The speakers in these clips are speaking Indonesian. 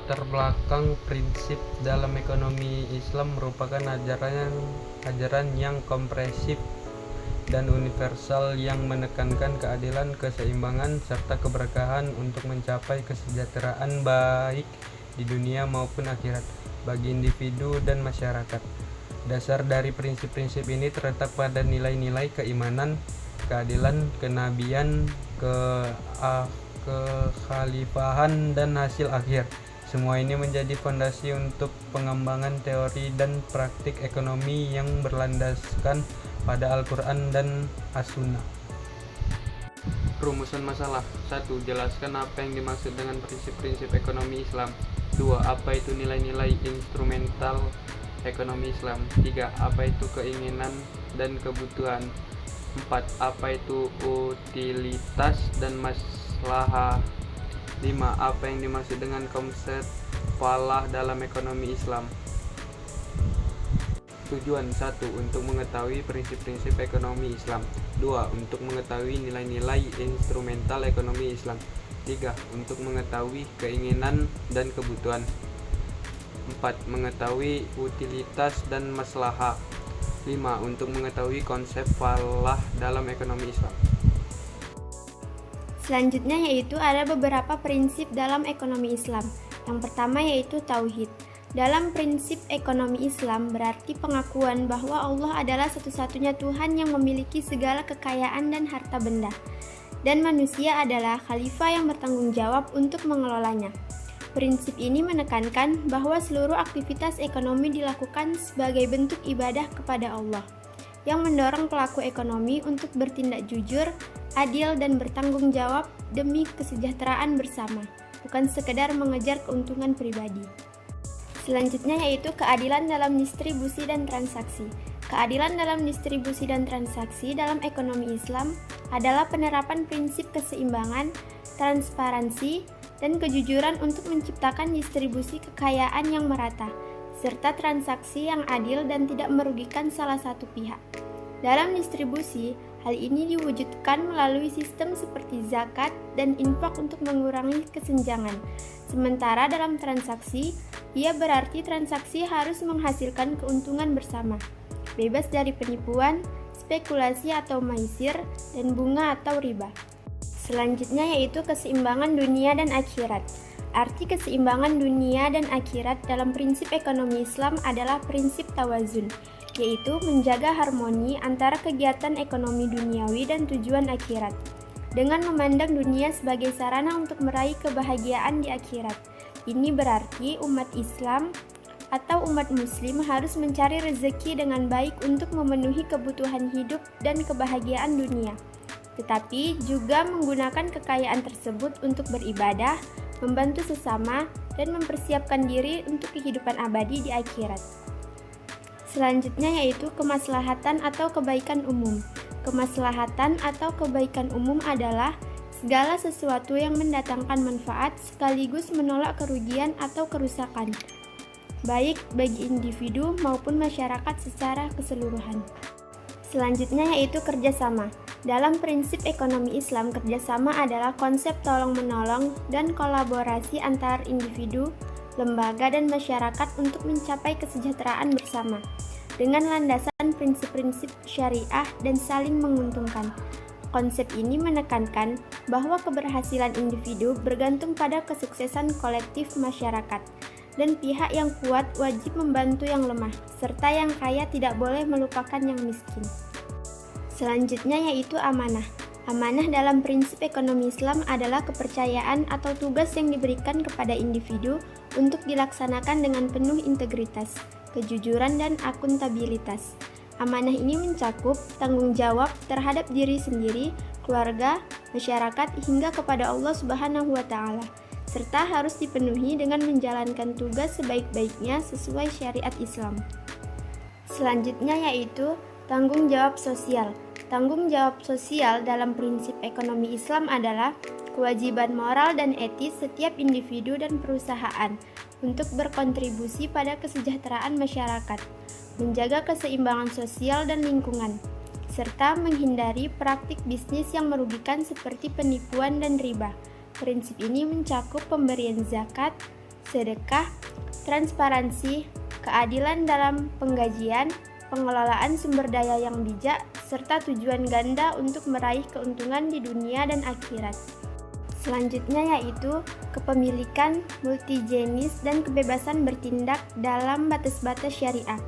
Latar belakang prinsip dalam ekonomi Islam merupakan ajaran yang komprehensif dan universal yang menekankan keadilan, keseimbangan, serta keberkahan untuk mencapai kesejahteraan baik di dunia maupun akhirat bagi individu dan masyarakat. Dasar dari prinsip-prinsip ini terletak pada nilai-nilai keimanan, keadilan, kenabian, kekhalifahan, dan hasil akhir. Semua ini menjadi fondasi untuk pengembangan teori dan praktik ekonomi yang berlandaskan pada Al-Quran dan As-Sunnah. Rumusan masalah. 1. Jelaskan apa yang dimaksud dengan prinsip-prinsip ekonomi Islam. 2. Apa itu nilai-nilai instrumental ekonomi Islam. 3. Apa itu keinginan dan kebutuhan. 4. Apa itu utilitas dan maslahah. 5. Apa yang dimaksud dengan konsep falah dalam ekonomi Islam. Tujuan. 1. Untuk mengetahui prinsip-prinsip ekonomi Islam. 2. Untuk mengetahui nilai-nilai instrumental ekonomi Islam. 3. Untuk mengetahui keinginan dan kebutuhan. 4. Mengetahui utilitas dan maslahah. 5. Untuk mengetahui konsep falah dalam ekonomi Islam. Selanjutnya yaitu ada beberapa prinsip dalam ekonomi Islam. Yang pertama yaitu tauhid. Dalam prinsip ekonomi Islam berarti pengakuan bahwa Allah adalah satu-satunya Tuhan yang memiliki segala kekayaan dan harta benda, dan manusia adalah khalifah yang bertanggung jawab untuk mengelolanya. Prinsip ini menekankan bahwa seluruh aktivitas ekonomi dilakukan sebagai bentuk ibadah kepada Allah, yang mendorong pelaku ekonomi untuk bertindak jujur, adil, dan bertanggung jawab demi kesejahteraan bersama, bukan sekedar mengejar keuntungan pribadi. Selanjutnya yaitu keadilan dalam distribusi dan transaksi. Keadilan dalam distribusi dan transaksi dalam ekonomi Islam adalah penerapan prinsip keseimbangan, transparansi, dan kejujuran untuk menciptakan distribusi kekayaan yang merata, serta transaksi yang adil dan tidak merugikan salah satu pihak. Dalam distribusi, hal ini diwujudkan melalui sistem seperti zakat dan infak untuk mengurangi kesenjangan. Sementara dalam transaksi, ia berarti transaksi harus menghasilkan keuntungan bersama, bebas dari penipuan, spekulasi atau maisir, dan bunga atau riba. Selanjutnya yaitu keseimbangan dunia dan akhirat. Arti keseimbangan dunia dan akhirat dalam prinsip ekonomi Islam adalah prinsip tawazun, yaitu menjaga harmoni antara kegiatan ekonomi duniawi dan tujuan akhirat, dengan memandang dunia sebagai sarana untuk meraih kebahagiaan di akhirat. Ini berarti umat Islam atau umat muslim harus mencari rezeki dengan baik untuk memenuhi kebutuhan hidup dan kebahagiaan dunia, tetapi juga menggunakan kekayaan tersebut untuk beribadah, membantu sesama, dan mempersiapkan diri untuk kehidupan abadi di akhirat. Selanjutnya yaitu kemaslahatan atau kebaikan umum. Kemaslahatan atau kebaikan umum adalah segala sesuatu yang mendatangkan manfaat sekaligus menolak kerugian atau kerusakan, baik bagi individu maupun masyarakat secara keseluruhan. Selanjutnya yaitu kerjasama. Dalam prinsip ekonomi Islam, kerjasama adalah konsep tolong-menolong dan kolaborasi antar individu, lembaga, dan masyarakat untuk mencapai kesejahteraan bersama, dengan landasan prinsip-prinsip syariah dan saling menguntungkan. Konsep ini menekankan bahwa keberhasilan individu bergantung pada kesuksesan kolektif masyarakat, dan pihak yang kuat wajib membantu yang lemah, serta yang kaya tidak boleh melupakan yang miskin. Selanjutnya yaitu amanah. Amanah dalam prinsip ekonomi Islam adalah kepercayaan atau tugas yang diberikan kepada individu untuk dilaksanakan dengan penuh integritas, kejujuran, dan akuntabilitas. Amanah ini mencakup tanggung jawab terhadap diri sendiri, keluarga, masyarakat, hingga kepada Allah Subhanahu wa Ta'ala, serta harus dipenuhi dengan menjalankan tugas sebaik-baiknya sesuai syariat Islam. Selanjutnya yaitu tanggung jawab sosial. Tanggung jawab sosial dalam prinsip ekonomi Islam adalah kewajiban moral dan etis setiap individu dan perusahaan untuk berkontribusi pada kesejahteraan masyarakat, menjaga keseimbangan sosial dan lingkungan, serta menghindari praktik bisnis yang merugikan seperti penipuan dan riba. Prinsip ini mencakup pemberian zakat, sedekah, transparansi, keadilan dalam penggajian, pengelolaan sumber daya yang bijak, serta tujuan ganda untuk meraih keuntungan di dunia dan akhirat. Selanjutnya yaitu kepemilikan multijenis dan kebebasan bertindak dalam batas-batas syariah.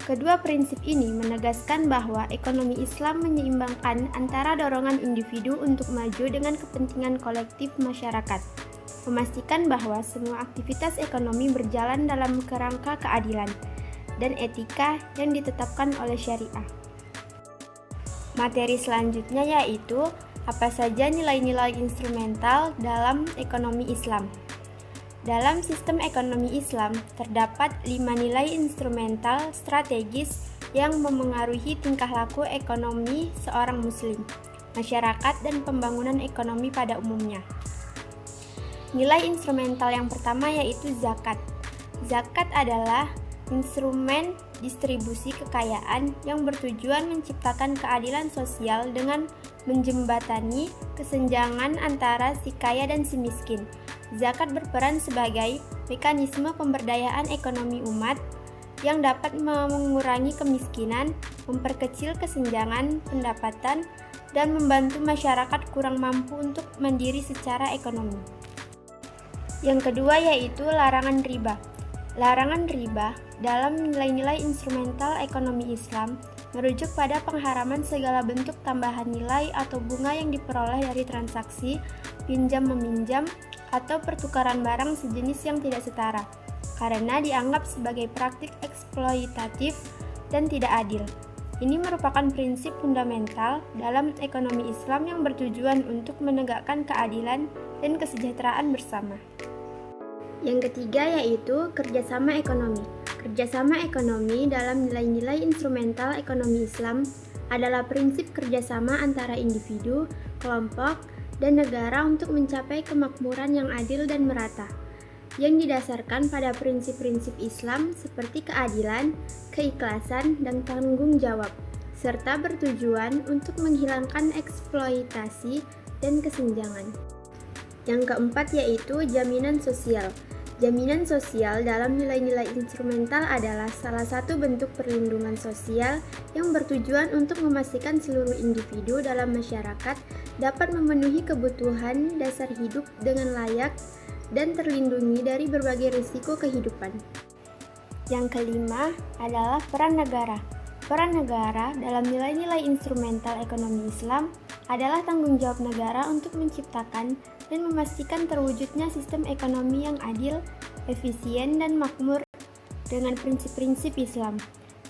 Kedua prinsip ini menegaskan bahwa ekonomi Islam menyeimbangkan antara dorongan individu untuk maju dengan kepentingan kolektif masyarakat, memastikan bahwa semua aktivitas ekonomi berjalan dalam kerangka keadilan dan etika yang ditetapkan oleh syariah. Materi selanjutnya yaitu apa saja nilai-nilai instrumental dalam ekonomi Islam. Dalam sistem ekonomi Islam, terdapat 5 nilai instrumental strategis yang memengaruhi tingkah laku ekonomi seorang muslim, masyarakat, dan pembangunan ekonomi pada umumnya. Nilai instrumental yang pertama yaitu zakat. Zakat adalah instrumen distribusi kekayaan yang bertujuan menciptakan keadilan sosial dengan menjembatani kesenjangan antara si kaya dan si miskin. Zakat berperan sebagai mekanisme pemberdayaan ekonomi umat yang dapat mengurangi kemiskinan, memperkecil kesenjangan pendapatan, dan membantu masyarakat kurang mampu untuk mandiri secara ekonomi. Yang kedua yaitu larangan riba. Larangan riba dalam nilai-nilai instrumental ekonomi Islam merujuk pada pengharaman segala bentuk tambahan nilai atau bunga yang diperoleh dari transaksi pinjam-meminjam atau pertukaran barang sejenis yang tidak setara, karena dianggap sebagai praktik eksploitatif dan tidak adil. Ini merupakan prinsip fundamental dalam ekonomi Islam yang bertujuan untuk menegakkan keadilan dan kesejahteraan bersama. Yang ketiga yaitu kerjasama ekonomi. Kerjasama ekonomi dalam nilai-nilai instrumental ekonomi Islam adalah prinsip kerjasama antara individu, kelompok, dan negara untuk mencapai kemakmuran yang adil dan merata, yang didasarkan pada prinsip-prinsip Islam seperti keadilan, keikhlasan, dan tanggung jawab, serta bertujuan untuk menghilangkan eksploitasi dan kesenjangan. Yang keempat yaitu jaminan sosial. Jaminan sosial dalam nilai-nilai instrumental adalah salah satu bentuk perlindungan sosial yang bertujuan untuk memastikan seluruh individu dalam masyarakat dapat memenuhi kebutuhan dasar hidup dengan layak dan terlindungi dari berbagai risiko kehidupan. Yang kelima adalah peran negara. Peran negara dalam nilai-nilai instrumental ekonomi Islam adalah tanggung jawab negara untuk menciptakan dan memastikan terwujudnya sistem ekonomi yang adil, efisien, dan makmur dengan prinsip-prinsip Islam,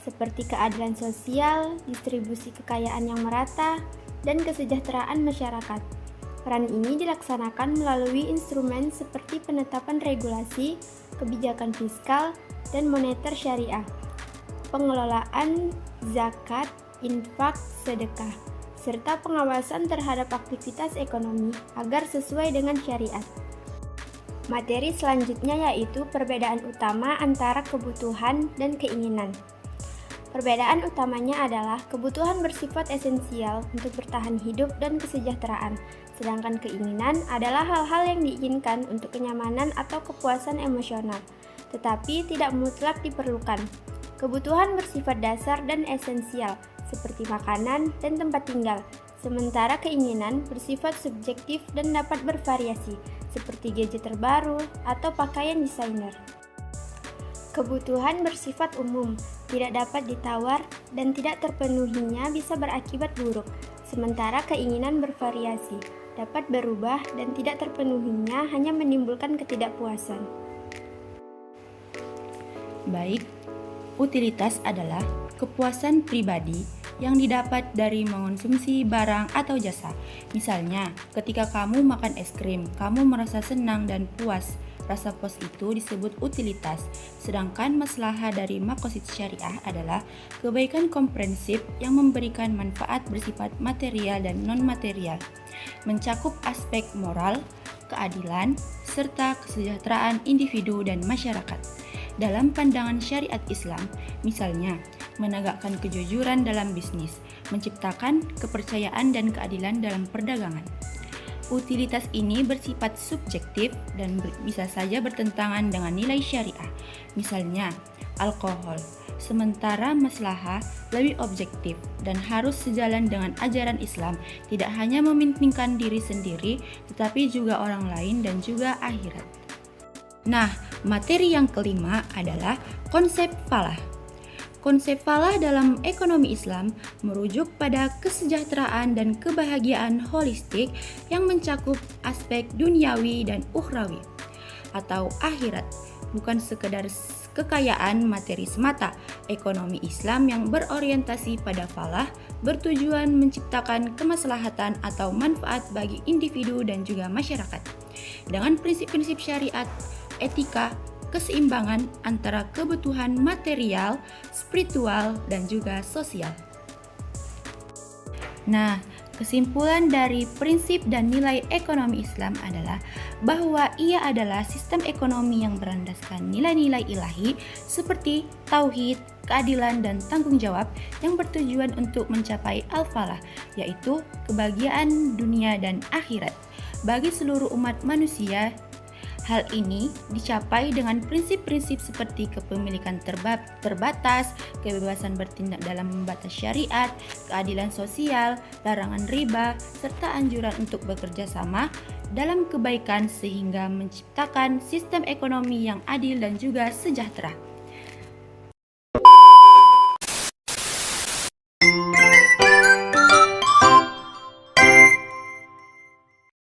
seperti keadilan sosial, distribusi kekayaan yang merata, dan kesejahteraan masyarakat. Peran ini dilaksanakan melalui instrumen seperti penetapan regulasi, kebijakan fiskal, dan moneter syariah, pengelolaan zakat, infak, sedekah, serta pengawasan terhadap aktivitas ekonomi agar sesuai dengan syariat. Materi selanjutnya yaitu perbedaan utama antara kebutuhan dan keinginan. Perbedaan utamanya adalah kebutuhan bersifat esensial untuk bertahan hidup dan kesejahteraan, sedangkan keinginan adalah hal-hal yang diinginkan untuk kenyamanan atau kepuasan emosional, tetapi tidak mutlak diperlukan. Kebutuhan bersifat dasar dan esensial, seperti makanan dan tempat tinggal, sementara keinginan bersifat subjektif dan dapat bervariasi, seperti gadget terbaru atau pakaian desainer. Kebutuhan bersifat umum, tidak dapat ditawar dan tidak terpenuhinya bisa berakibat buruk, sementara keinginan bervariasi, dapat berubah dan tidak terpenuhinya hanya menimbulkan ketidakpuasan. Baik, utilitas adalah kepuasan pribadi yang didapat dari mengonsumsi barang atau jasa. Misalnya, ketika kamu makan es krim, kamu merasa senang dan puas. Rasa puas itu disebut utilitas. Sedangkan maslahah dari maqasid syariah adalah kebaikan komprehensif yang memberikan manfaat bersifat material dan non-material, mencakup aspek moral, keadilan, serta kesejahteraan individu dan masyarakat. Dalam pandangan syariat Islam, misalnya, menegakkan kejujuran dalam bisnis, menciptakan kepercayaan dan keadilan dalam perdagangan. Utilitas ini bersifat subjektif dan bisa saja bertentangan dengan nilai syariah. Misalnya, alkohol. Sementara maslahah lebih objektif dan harus sejalan dengan ajaran Islam, tidak hanya mementingkan diri sendiri, tetapi juga orang lain dan juga akhirat. Nah, materi yang kelima adalah konsep falah. Konsep falah dalam ekonomi Islam merujuk pada kesejahteraan dan kebahagiaan holistik yang mencakup aspek duniawi dan ukhrawi atau akhirat, bukan sekedar kekayaan materi semata. Ekonomi Islam yang berorientasi pada falah bertujuan menciptakan kemaslahatan atau manfaat bagi individu dan juga masyarakat dengan prinsip-prinsip syariat, etika, keseimbangan antara kebutuhan material, spiritual, dan juga sosial. Nah, kesimpulan dari prinsip dan nilai ekonomi Islam adalah bahwa ia adalah sistem ekonomi yang berlandaskan nilai-nilai ilahi seperti tauhid, keadilan, dan tanggung jawab yang bertujuan untuk mencapai al-falah, yaitu kebahagiaan dunia dan akhirat bagi seluruh umat manusia. Hal ini dicapai dengan prinsip-prinsip seperti kepemilikan terbatas, kebebasan bertindak dalam batas syariat, keadilan sosial, larangan riba, serta anjuran untuk bekerja sama dalam kebaikan sehingga menciptakan sistem ekonomi yang adil dan juga sejahtera.